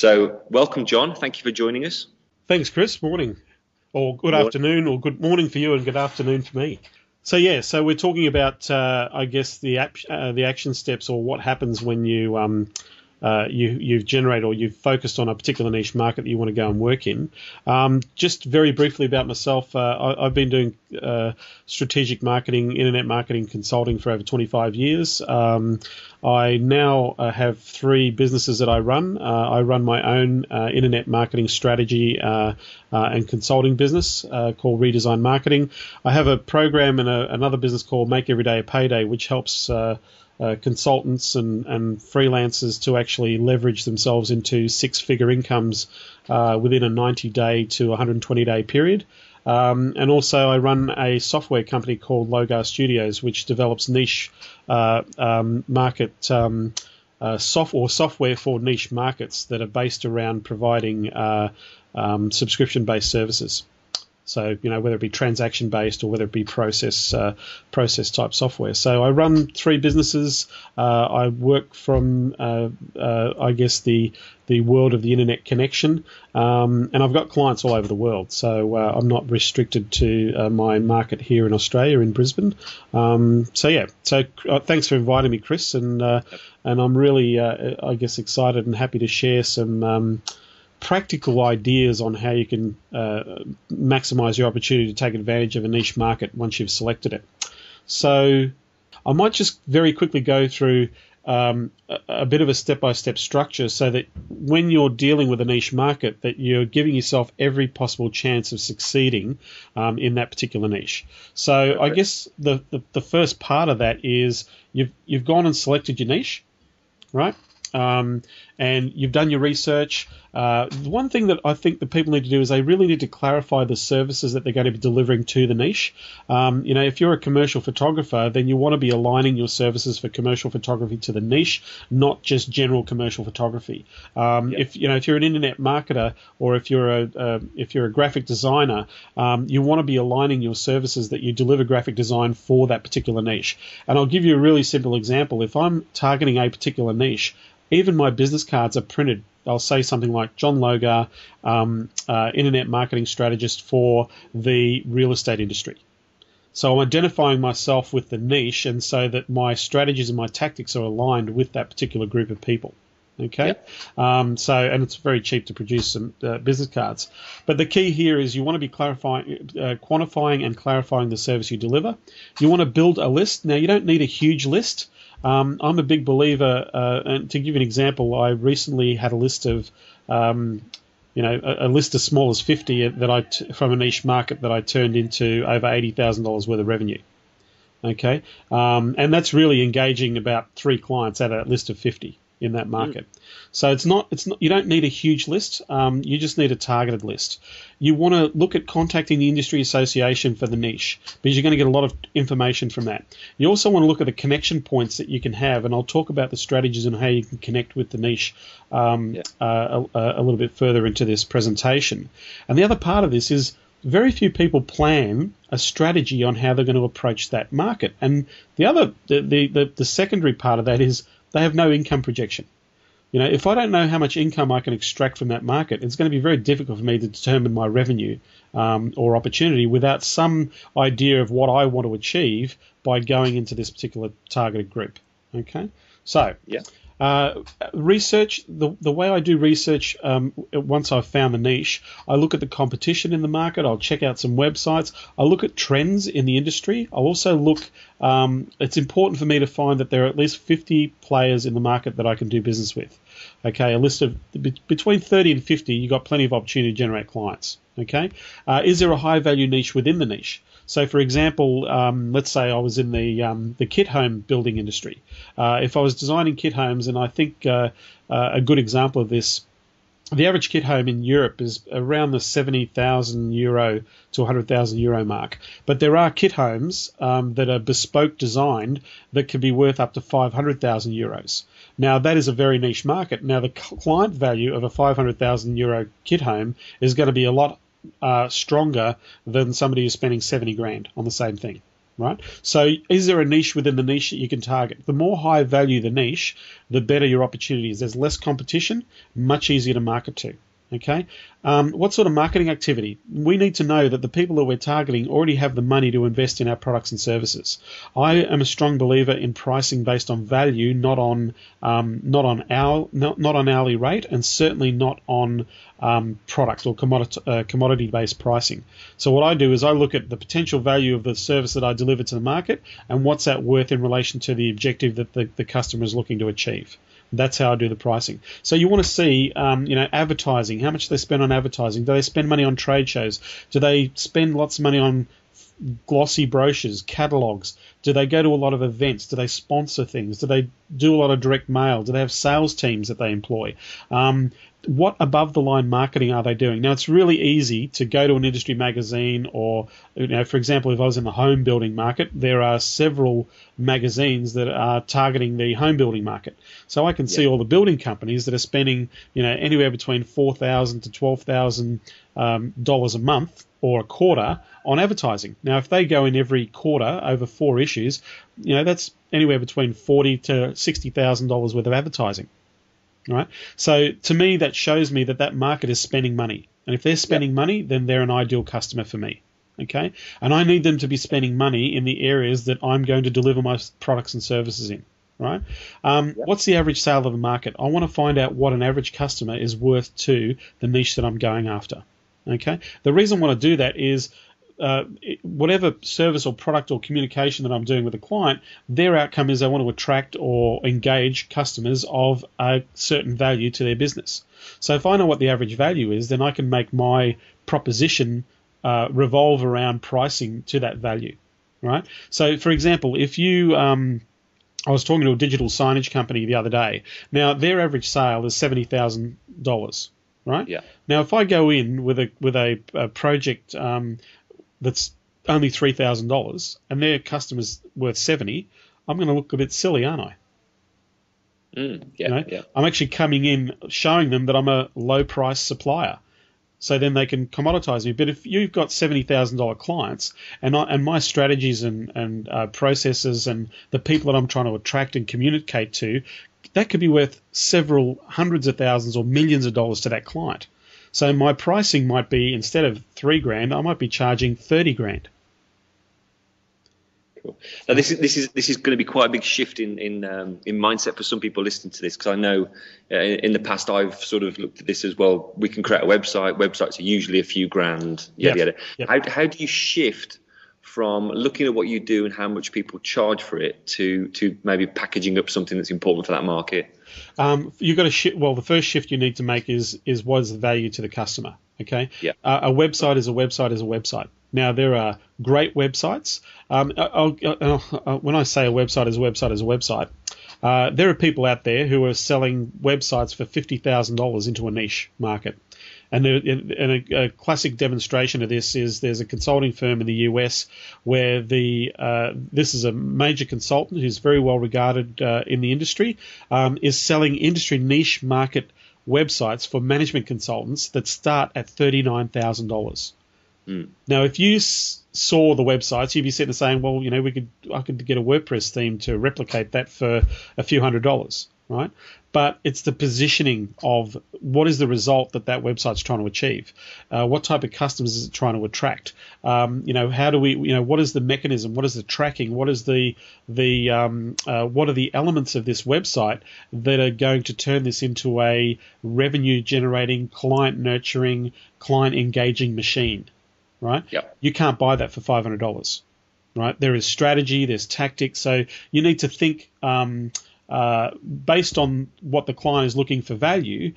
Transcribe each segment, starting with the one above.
So welcome, John. Thank you for joining us. Thanks, Chris. Morning, or good afternoon, or good morning for you, and good afternoon for me. So we're talking about, I guess, the action steps, or what happens when you've generated or you've focused on a particular niche market that you want to go and work in. Just very briefly about myself, I've been doing strategic marketing, internet marketing consulting for over 25 years. I now have 3 businesses that I run. I run my own internet marketing strategy and consulting business called Redesign Marketing. I have a program and another business called Make Every Day a Payday, which helps consultants and freelancers to actually leverage themselves into 6-figure incomes within a 90-day to 120-day period. And also I run a software company called Logar Studios, which develops niche market software for niche markets that are based around providing subscription-based services. So, whether it be transaction-based or whether it be process-type software. So I run 3 businesses. I work from, I guess, the world of the internet connection, and I've got clients all over the world. So I'm not restricted to my market here in Australia, in Brisbane. So thanks for inviting me, Chris, and I'm really, I guess, excited and happy to share some practical ideas on how you can maximize your opportunity to take advantage of a niche market once you've selected it. So I might just very quickly go through a bit of a step-by-step structure so that when you're dealing with a niche market, that you're giving yourself every possible chance of succeeding in that particular niche. So I guess the first part of that is you've gone and selected your niche, right? And you've done your research. The one thing that I think that people need to do is they really need to clarify the services that they're going to be delivering to the niche. If you're a commercial photographer, then you want to be aligning your services for commercial photography to the niche, not just general commercial photography. If you're an internet marketer, or if you're a graphic designer, you want to be aligning your services that you deliver graphic design for that particular niche. And I'll give you a really simple example. If I'm targeting a particular niche, even my business cards are printed. I'll say something like John Logar, internet marketing strategist for the real estate industry. So I'm identifying myself with the niche, and so that my strategies and my tactics are aligned with that particular group of people. Okay, yep. And it's very cheap to produce some business cards. But the key here is you want to be quantifying and clarifying the service you deliver. You want to build a list. Now, you don't need a huge list. I'm a big believer, and to give you an example, I recently had a list of, a list as small as 50 from a niche market that I turned into over $80,000 worth of revenue. Okay, and that's really engaging about 3 clients out of that list of 50 in that market. So it's not. You don't need a huge list. You just need a targeted list. You want to look at contacting the industry association for the niche, because you're going to get a lot of information from that. You also want to look at the connection points that you can have, and I'll talk about the strategies and how you can connect with the niche a little bit further into this presentation. And the other part of this is very few people plan a strategy on how they're going to approach that market. And the secondary part of that is they have no income projection. If I don't know how much income I can extract from that market, it's going to be very difficult for me to determine my revenue or opportunity without some idea of what I want to achieve by going into this particular targeted group. Okay, so research. The way I do research, once I've found the niche, I look at the competition in the market. I'll check out some websites. I look at trends in the industry. I'll also look. It's important for me to find that there are at least 50 players in the market that I can do business with. Okay, a list of between 30 and 50, you've got plenty of opportunity to generate clients. Okay, is there a high value niche within the niche? So, for example, let's say I was in the kit home building industry. If I was designing kit homes, and I think a good example of this, the average kit home in Europe is around the €70,000 to €100,000 mark. But there are kit homes that are bespoke designed that can be worth up to €500,000. Now, that is a very niche market. Now, the client value of a €500,000 kit home is going to be a lot stronger than somebody who's spending 70 grand on the same thing. right? So is there a niche within the niche that you can target? The more high value the niche, the better your opportunity is. There's less competition, much easier to market to. Okay, what sort of marketing activity? We need to know that the people that we're targeting already have the money to invest in our products and services. I am a strong believer in pricing based on value, not on hourly rate, and certainly not on product or commodity based pricing. So what I do is I look at the potential value of the service that I deliver to the market and what's that worth in relation to the objective that the customer is looking to achieve. That's how I do the pricing. So you want to see, advertising. How much do they spend on advertising? Do they spend money on trade shows? Do they spend lots of money on glossy brochures, catalogs? Do they go to a lot of events? Do they sponsor things? Do they do a lot of direct mail? Do they have sales teams that they employ? What above the line marketing are they doing? Now, it's really easy to go to an industry magazine or, for example, if I was in the home building market, there are several magazines that are targeting the home building market. So I can see all the building companies that are spending, anywhere between $4,000 to $12,000 a month or a quarter on advertising. Now, if they go in every quarter over 4 issues, that's anywhere between $40,000 to $60,000 worth of advertising. Right. So to me, that shows me that market is spending money. And if they're spending money, then they're an ideal customer for me. Okay. And I need them to be spending money in the areas that I'm going to deliver my products and services in. Right. What's the average sale of the market? I want to find out what an average customer is worth to the niche that I'm going after. Okay. The reason I want to do that is whatever service or product or communication that I'm doing with a client, their outcome is I want to attract or engage customers of a certain value to their business. So if I know what the average value is, then I can make my proposition revolve around pricing to that value, right? So, for example, if you I was talking to a digital signage company the other day. Now, their average sale is $70,000, right? Yeah. Now, if I go in with a project that's only $3,000 and their customer's worth $70,000, I'm going to look a bit silly, aren't I? I'm actually coming in showing them that I'm a low price supplier, so then they can commoditize me. But if you've got $70,000 clients and my strategies and processes and the people that I'm trying to attract and communicate to, that could be worth several hundreds of thousands or millions of dollars to that client. So my pricing might be, instead of $3,000, I might be charging $30,000. Cool. Now this is going to be quite a big shift in mindset for some people listening to this, because I know in the past I've sort of looked at this as well. We can create a website. Websites are usually a few grand. Yep. How do you shift from looking at what you do and how much people charge for it to maybe packaging up something that's important for that market? You've got to shift. Well, the first shift you need to make is what is the value to the customer? Okay. Yeah. A website is a website is a website. Now, there are great websites. When I say a website is a website is a website, there are people out there who are selling websites for $50,000 into a niche market. And a classic demonstration of this is there's a consulting firm in the US where this is a major consultant who's very well regarded in the industry, is selling industry niche market websites for management consultants that start at $39,000. Now, if you saw the websites, you'd be sitting there saying, well, I could get a WordPress theme to replicate that for a few $100s, right? But it's the positioning of what is the result that website's trying to achieve. What type of customers is it trying to attract? How do we, what is the mechanism? What is the tracking? What is what are the elements of this website that are going to turn this into a revenue generating, client nurturing, client engaging machine, right? Yep. You can't buy that for $500, right? There is strategy, there's tactics. So you need to think, based on what the client is looking for value,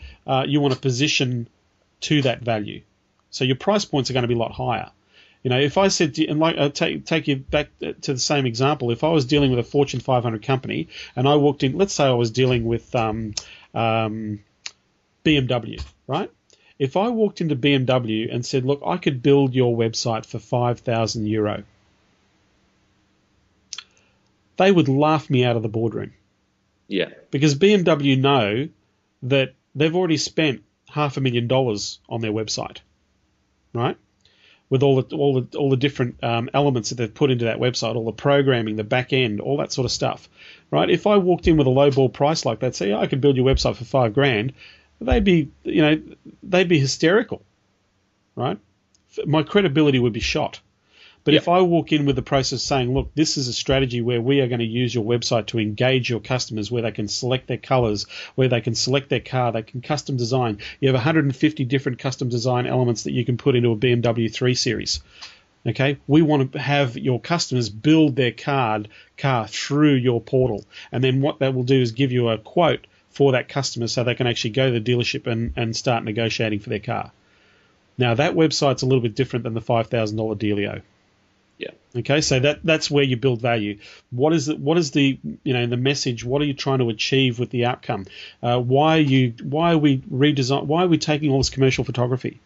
you want to position to that value. So your price points are going to be a lot higher. If I said, take you back to the same example, if I was dealing with a Fortune 500 company and I walked in, let's say I was dealing with BMW, right? If I walked into BMW and said, look, I could build your website for €5,000, they would laugh me out of the boardroom. Yeah. Because BMW know that they've already spent $500,000 on their website, right? with all the different elements that they've put into that website, all the programming, the back end, all that sort of stuff, right? If I walked in with a low ball price like that, say I could build your website for $5,000, they'd be hysterical, right? My credibility would be shot. But if I walk in with the process saying, look, this is a strategy where we are going to use your website to engage your customers, where they can select their colors, where they can select their car, they can custom design. You have 150 different custom design elements that you can put into a BMW 3 Series. Okay, we want to have your customers build their car through your portal. And then what that will do is give you a quote for that customer so they can actually go to the dealership and start negotiating for their car. Now, that website's a little bit different than the $5,000 dealio. Yeah. Okay, so that's where you build value. What is the the message? What are you trying to achieve with the outcome? Why are we taking all this commercial photography?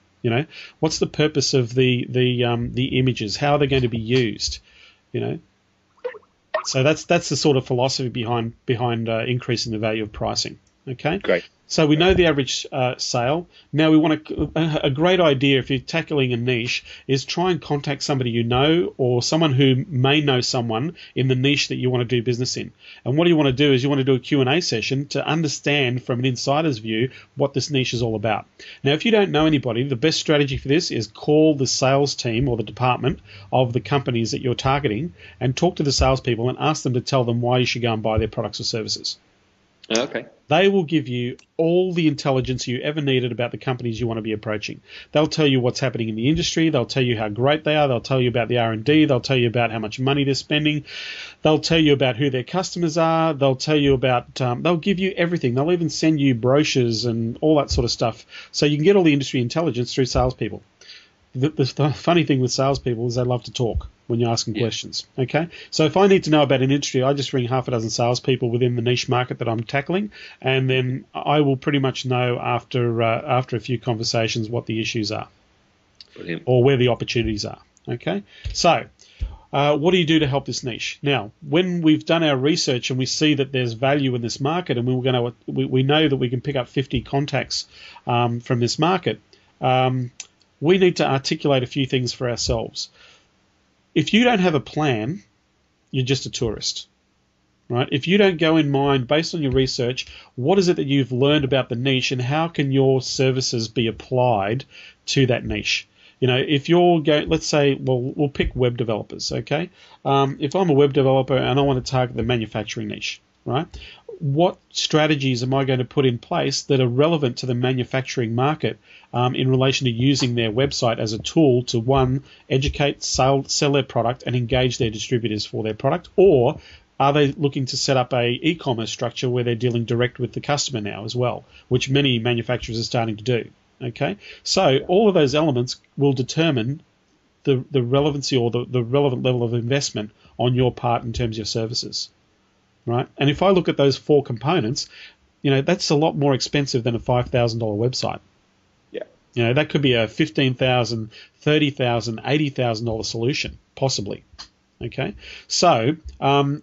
What's the purpose of the images? How are they going to be used? So that's the sort of philosophy behind increasing the value of pricing. Okay, great. So we know the average sale. Now we want a great idea if you're tackling a niche is try and contact somebody you know or someone who may know someone in the niche that you want to do business in. And what you want to do is you want to do a Q&A session to understand from an insider's view what this niche is all about. Now, if you don't know anybody, the best strategy for this is call the sales team or the department of the companies that you're targeting and talk to the salespeople and ask them to tell them why you should go and buy their products or services. Okay. They will give you all the intelligence you ever needed about the companies you want to be approaching. They'll tell you what's happening in the industry. They'll tell you how great they are. They'll tell you about the R&D. They'll tell you about how much money they're spending. They'll tell you about who their customers are. They'll tell you about, they'll give you everything. They'll even send you brochures and all that sort of stuff. So you can get all the industry intelligence through salespeople. The funny thing with salespeople is they love to talk when you're asking questions. Okay, so if I need to know about an industry, I just ring half a dozen salespeople within the niche market that I'm tackling, and then I will pretty much know after a few conversations what the issues are. Brilliant. Or where the opportunities are. Okay, so what do you do to help this niche? Now, when we've done our research and we see that there's value in this market, and we know that we can pick up 50 contacts from this market. We need to articulate a few things for ourselves. If you don't have a plan, you're just a tourist, right? If you don't go in mind, based on your research, what is it that you've learned about the niche and how can your services be applied to that niche? If you're going, let's say, we'll pick web developers, okay? If I'm a web developer and I want to target the manufacturing niche, right? What strategies am I going to put in place that are relevant to the manufacturing market in relation to using their website as a tool to, one, educate, sell their product and engage their distributors for their product? Or are they looking to set up a e-commerce structure where they're dealing direct with the customer now as well, which many manufacturers are starting to do? Okay, so all of those elements will determine the relevancy or the relevant level of investment on your part in terms of your services. Right, and if I look at those four components, that's a lot more expensive than a $5,000 website. Yeah, that could be a $15,000, $30,000, $80,000 solution, possibly. Okay, so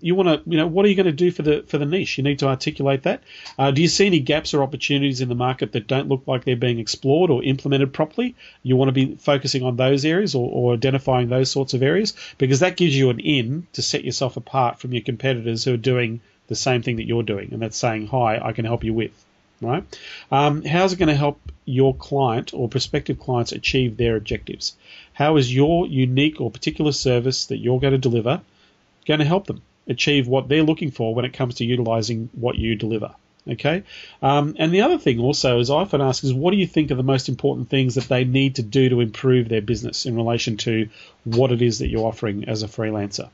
you want to, what are you going to do for the niche? You need to articulate that. Do you see any gaps or opportunities in the market that don't look like they're being explored or implemented properly? You want to be focusing on those areas or identifying those sorts of areas, because that gives you an in to set yourself apart from your competitors who are doing the same thing that you're doing, and that's saying, hi, I can help you with. Right? How's it going to help your client or prospective clients achieve their objectives? How is your unique or particular service that you're going to deliver going to help them achieve what they're looking for when it comes to utilizing what you deliver? Okay. And the other thing also is I often ask is, what do you think are the most important things that they need to do to improve their business in relation to what it is that you're offering as a freelancer,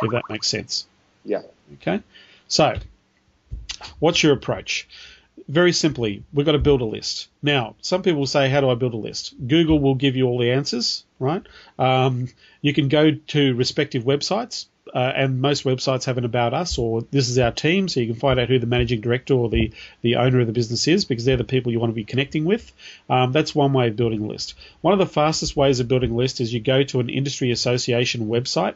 if that makes sense? Yeah. Okay. So what's your approach? Very simply, we've got to build a list. Now, some people say, how do I build a list? Google will give you all the answers, right? You can go to respective websites, and most websites have an about us or this is our team, so you can find out who the managing director or the owner of the business is, because they're the people you want to be connecting with. That's one way of building a list. One of the fastest ways of building a list is you go to an industry association website,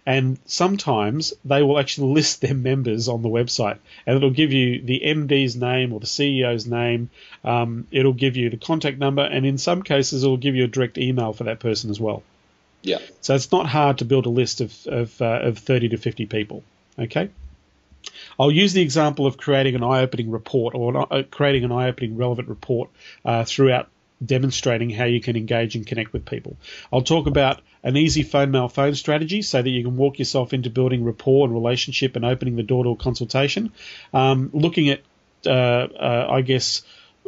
And sometimes they will actually list their members on the website, and it'll give you the MD's name or the CEO's name. It'll give you the contact number, and in some cases, it'll give you a direct email for that person as well. Yeah. So it's not hard to build a list of 30 to 50 people. Okay. I'll use the example of creating an eye-opening report or creating an eye-opening relevant report throughout demonstrating how you can engage and connect with people. I'll talk about an easy phone strategy so that you can walk yourself into building rapport and relationship and opening the door to a consultation. Looking at,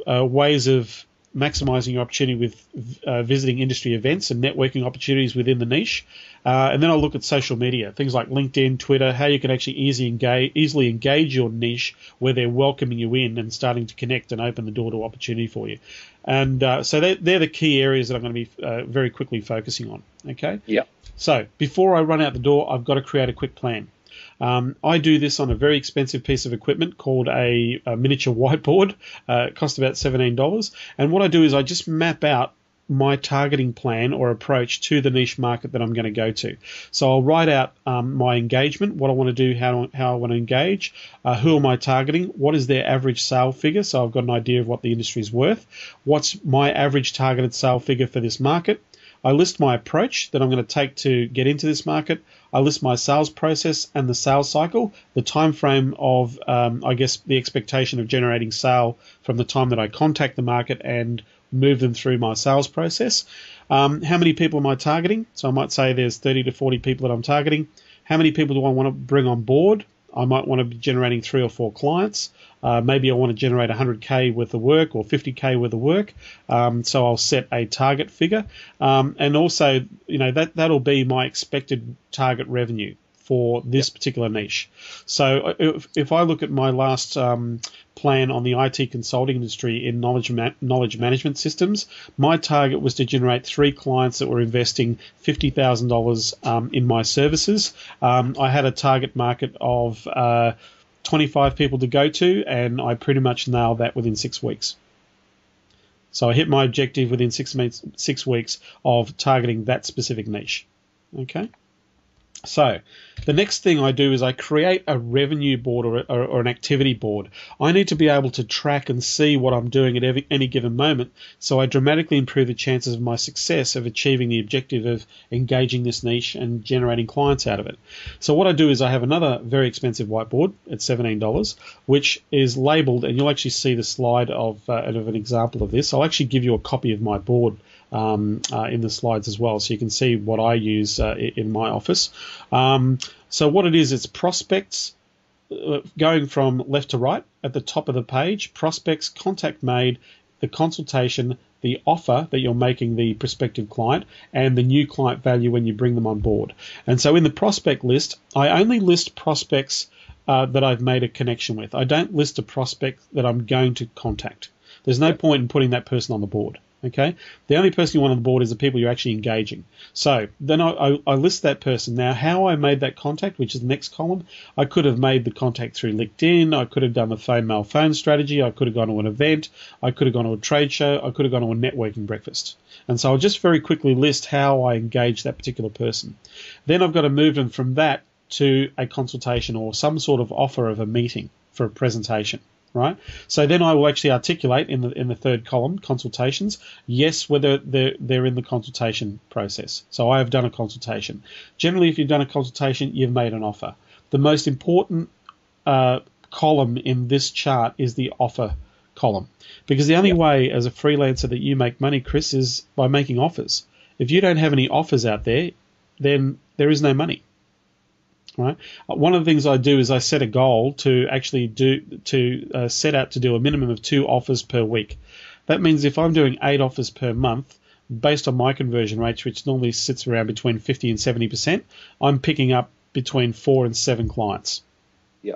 ways of maximizing your opportunity with visiting industry events and networking opportunities within the niche. And then I'll look at social media, things like LinkedIn, Twitter, how you can actually easily engage your niche where they're welcoming you in and starting to connect and open the door to opportunity for you. And so they're the key areas that I'm going to be very quickly focusing on. Okay? Yeah. So before I run out the door, I've got to create a quick plan. I do this on a very expensive piece of equipment called a miniature whiteboard. It costs about $17. And what I do is I just map out my targeting plan or approach to the niche market that I'm going to go to. So I'll write out my engagement, what I want to do, how I want to engage, who am I targeting, what is their average sale figure, so I've got an idea of what the industry is worth, what's my average targeted sale figure for this market. I list my approach that I'm going to take to get into this market. I list my sales process and the sales cycle, the time frame of, the expectation of generating sale from the time that I contact the market and move them through my sales process. How many people am I targeting? So I might say there's 30 to 40 people that I'm targeting. How many people do I want to bring on board? I might want to be generating 3 or 4 clients. Maybe I want to generate 100K worth of work or 50K worth of work. So I'll set a target figure. And also, that'll be my expected target revenue for this particular niche. So if I look at my last plan on the IT consulting industry in knowledge management systems, my target was to generate 3 clients that were investing $50,000 in my services. I had a target market of 25 people to go to, and I pretty much nailed that within 6 weeks. So I hit my objective within 6 weeks of targeting that specific niche. Okay. So the next thing I do is I create a revenue board or an activity board. I need to be able to track and see what I'm doing at any given moment, so I dramatically improve the chances of my success of achieving the objective of engaging this niche and generating clients out of it. So what I do is I have another very expensive whiteboard at $17, which is labeled, and you'll actually see the slide of an example of this. I'll actually give you a copy of my board in the slides as well, so you can see what I use in my office. So what it is, it's prospects going from left to right at the top of the page, prospects, contact made, the consultation, the offer that you're making the prospective client, and the new client value when you bring them on board. And so in the prospect list, I only list prospects that I've made a connection with. I don't list a prospect that I'm going to contact. There's no point in putting that person on the board. Okay, the only person you want on the board is the people you're actually engaging. So then I list that person. Now, how I made that contact, which is the next column, I could have made the contact through LinkedIn. I could have done the phone strategy. I could have gone to an event. I could have gone to a trade show. I could have gone to a networking breakfast. And so I'll just very quickly list how I engage that particular person. Then I've got to move them from that to a consultation or some sort of offer of a meeting for a presentation. Right, so then I will actually articulate in the third column, consultations, yes, whether they're in the consultation process. So I have done a consultation. Generally, if you've done a consultation, you've made an offer. The most important column in this chart is the offer column, because the only way as a freelancer that you make money, Chris, is by making offers. If you don't have any offers out there, then there is no money. Right. One of the things I do is I set a goal to actually set out to do a minimum of 2 offers per week. That means if I'm doing 8 offers per month, based on my conversion rates, which normally sits around between 50 and 70%, I'm picking up between 4 and 7 clients. Yeah.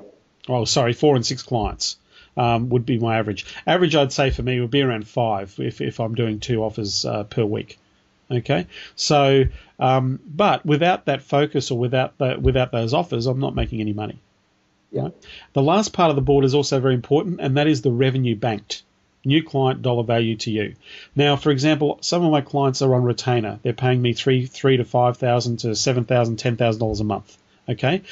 Oh, sorry, 4 and 6 clients would be my average. Average, I'd say for me would be around 5 if I'm doing 2 offers per week. Okay, so but without that focus or without those offers, I'm not making any money. Yeah. Right? The last part of the board is also very important, and that is the revenue banked. New client, dollar value to you. Now, for example, some of my clients are on retainer. They're paying me $3,000 to $5,000 to $7,000, $10,000 a month. Okay,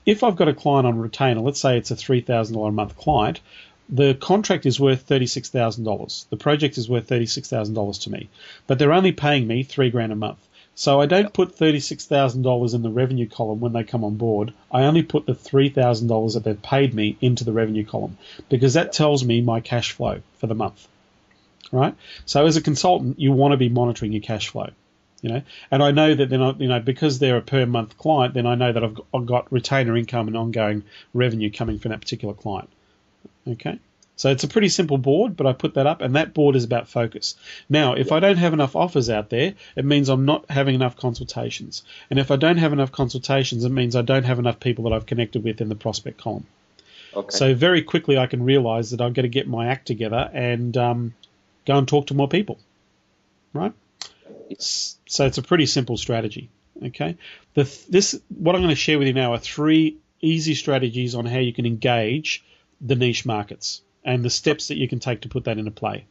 if I've got a client on retainer, let's say it's a $3,000 a month client, the contract is worth $36,000. The project is worth $36,000 to me, but they're only paying me $3,000 a month. So I don't put $36,000 in the revenue column when they come on board. I only put the $3,000 that they've paid me into the revenue column, because that tells me my cash flow for the month, right? So as a consultant, you want to be monitoring your cash flow, and I know that they're not, because they're a per month client, then I know that I've got retainer income and ongoing revenue coming from that particular client. Okay. So it's a pretty simple board, but I put that up, and that board is about focus. Now, if I don't have enough offers out there, it means I'm not having enough consultations. And if I don't have enough consultations, it means I don't have enough people that I've connected with in the prospect column. Okay. So very quickly I can realize that I've got to get my act together and go and talk to more people, right? So it's a pretty simple strategy, okay? What I'm going to share with you now are 3 easy strategies on how you can engage the niche markets and the steps that you can take to put that into play.